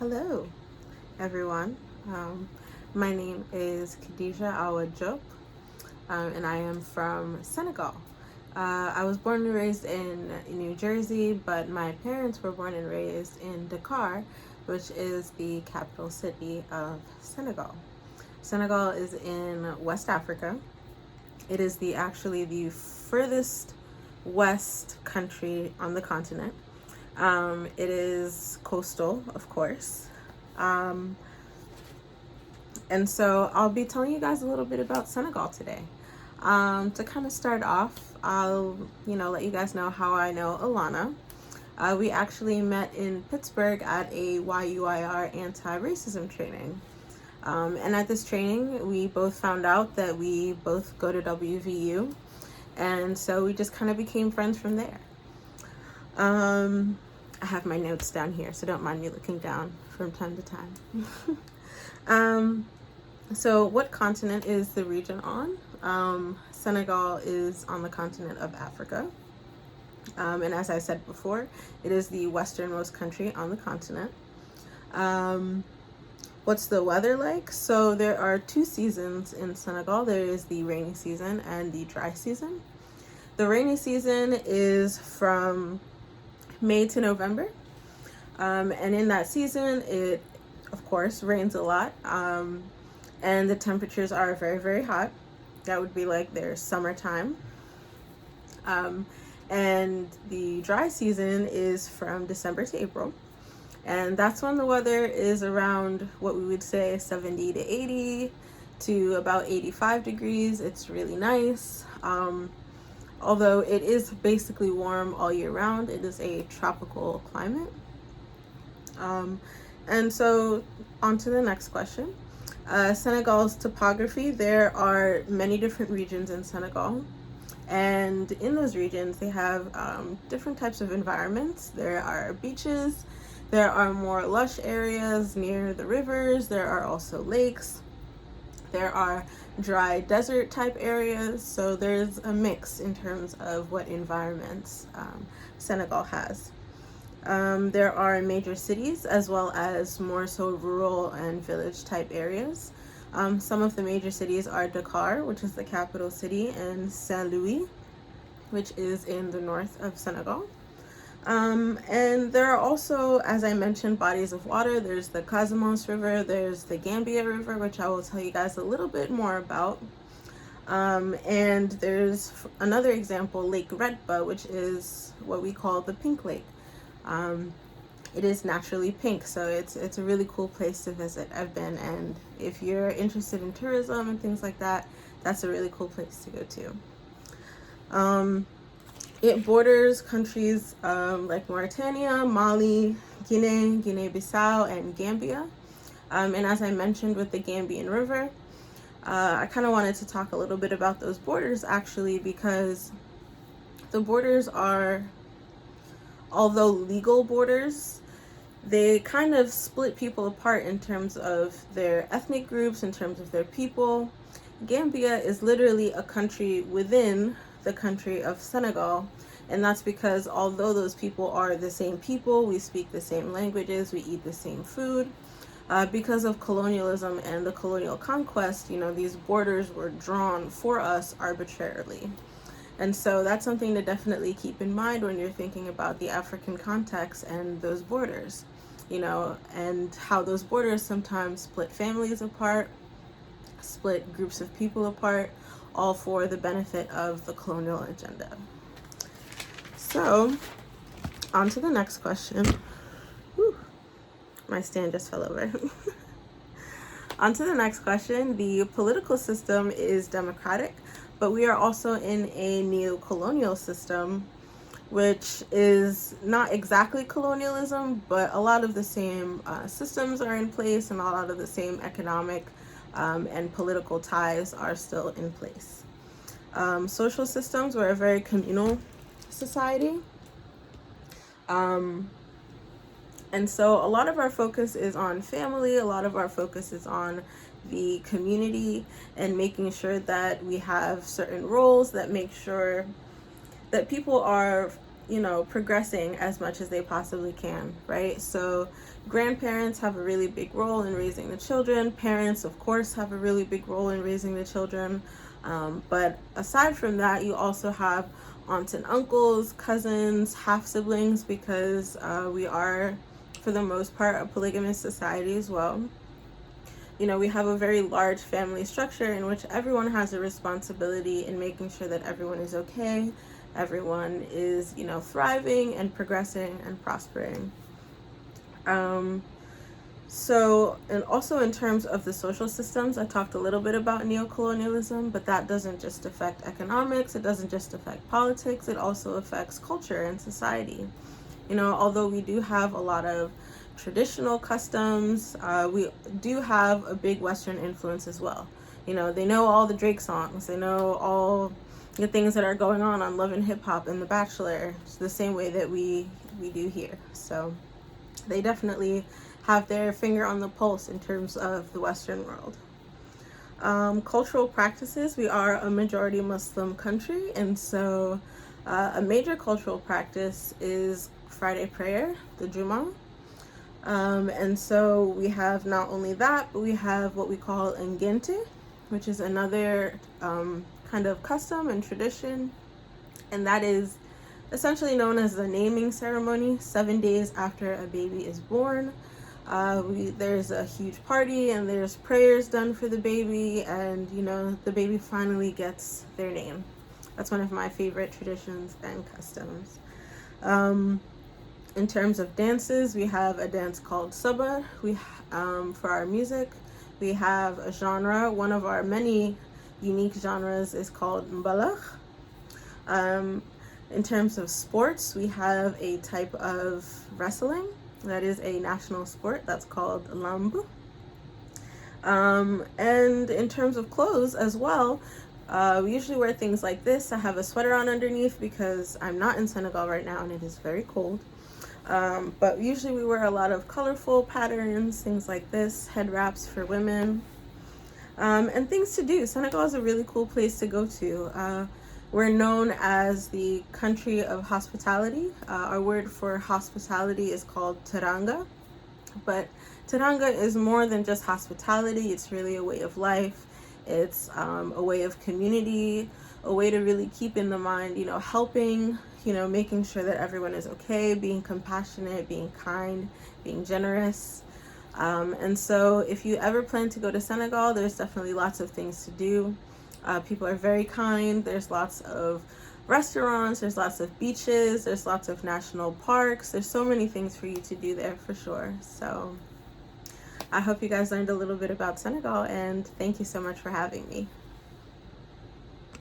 Hello, everyone. My name is KHADIJA-AWA, and I am from Senegal. I was born and raised in New Jersey, but my parents were born and raised in Dakar, which is the capital city of Senegal. Senegal is in West Africa. It is actually the furthest west country on the continent. It is coastal, of course. Um, and so I'll be telling you guys a little bit about Senegal today. To kind of start off, I'll, let you guys know how I know Alana. We actually met in Pittsburgh at a YUIR anti-racism training. And at this training, we both found out that we both go to WVU. And so we just kind of became friends from there. I have my notes down here, so don't mind me looking down from time to time. So what continent is the region on? Senegal is on the continent of Africa. And as I said before, it is the westernmost country on the continent. What's the weather like? So there are two seasons in Senegal. There is the rainy season and the dry season. The rainy season is from May to November. And in that season, it, of course, rains a lot. And the temperatures are very, very hot. That would be like their summertime. And the dry season is from December to April. And that's when the weather is around what we would say 70 to 80 to about 85 degrees. It's really nice. Although it is basically warm all year round, it is a tropical climate. And so on to the next question. Senegal's topography, there are many different regions in Senegal. And in those regions, they have different types of environments. There are beaches, there are more lush areas near the rivers, there are also lakes. There are dry desert type areas, so there's a mix in terms of what environments Senegal has. There are major cities as well as more so rural and village type areas. Some of the major cities are Dakar, which is the capital city, and Saint Louis, which is in the north of Senegal. And there are also, as I mentioned, bodies of water. There's the Casamance River, there's the Gambia River, which I will tell you guys a little bit more about. And there's another example, Lake Redba, which is what we call the Pink Lake. It is naturally pink, so it's a really cool place to visit. I've been, and if you're interested in tourism and things like that, that's a really cool place to go to. It borders countries like Mauritania, Mali, Guinea-Bissau, and Gambia. And as I mentioned with the Gambian River, I kind of wanted to talk a little bit about those borders actually, because the borders are, although legal borders, they kind of split people apart in terms of their ethnic groups, in terms of their people. Gambia is literally a country within the country of Senegal, and that's because although those people are the same people, we speak the same languages, we eat the same food, because of colonialism and the colonial conquest, these borders were drawn for us arbitrarily. And so that's something to definitely keep in mind when you're thinking about the African context and those borders, and how those borders sometimes split families apart, split groups of people apart, all for the benefit of the colonial agenda. So, on to the next question. Whew, my stand just fell over. On to the next question. The political system is democratic, but we are also in a neo-colonial system, which is not exactly colonialism, but a lot of the same systems are in place, and a lot of the same economic and political ties are still in place. Social systems, we're a very communal society. And so a lot of our focus is on family, a lot of our focus is on the community, and making sure that we have certain roles that make sure that people are, progressing as much as they possibly can, right? So grandparents have a really big role in raising the children. Parents, of course, have a really big role in raising the children. But aside from that, you also have aunts and uncles, cousins, half siblings, because we are, for the most part, a polygamous society as well. We have a very large family structure in which everyone has a responsibility in making sure that everyone is okay, everyone is, thriving and progressing and prospering. So, and also in terms of the social systems, I talked a little bit about neocolonialism, but that doesn't just affect economics, it doesn't just affect politics, it also affects culture and society. Although we do have a lot of traditional customs, we do have a big Western influence as well. They know all the Drake songs, they know all the things that are going on Love and Hip Hop and The Bachelor, the same way that we do here. So they definitely have their finger on the pulse in terms of the Western world. Cultural practices, we are a majority Muslim country, and so a major cultural practice is Friday prayer, the Jummah. And so we have not only that, but we have what we call Ngente, which is another kind of custom and tradition, and that is essentially known as the naming ceremony. 7 days after a baby is born, there's a huge party and there's prayers done for the baby, and the baby finally gets their name. That's one of my favorite traditions and customs. In terms of dances, we have a dance called Sabah. For our music, we have a genre. One of our many unique genres is called Mbalakh. In terms of sports, we have a type of wrestling that is a national sport that's called Lamb. And in terms of clothes as well, we usually wear things like this. I have a sweater on underneath because I'm not in Senegal right now and it is very cold. But usually we wear a lot of colorful patterns, things like this, head wraps for women, and things to do. Senegal is a really cool place to go to. We're known as the country of hospitality. Our word for hospitality is called teranga, but teranga is more than just hospitality. It's really a way of life. It's a way of community, a way to really keep in the mind, helping, making sure that everyone is okay, being compassionate, being kind, being generous. And so if you ever plan to go to Senegal, there's definitely lots of things to do. People are very kind. There's lots of restaurants, there's lots of beaches, there's lots of national parks. There's so many things for you to do there for sure. So I hope you guys learned a little bit about Senegal, and thank you so much for having me.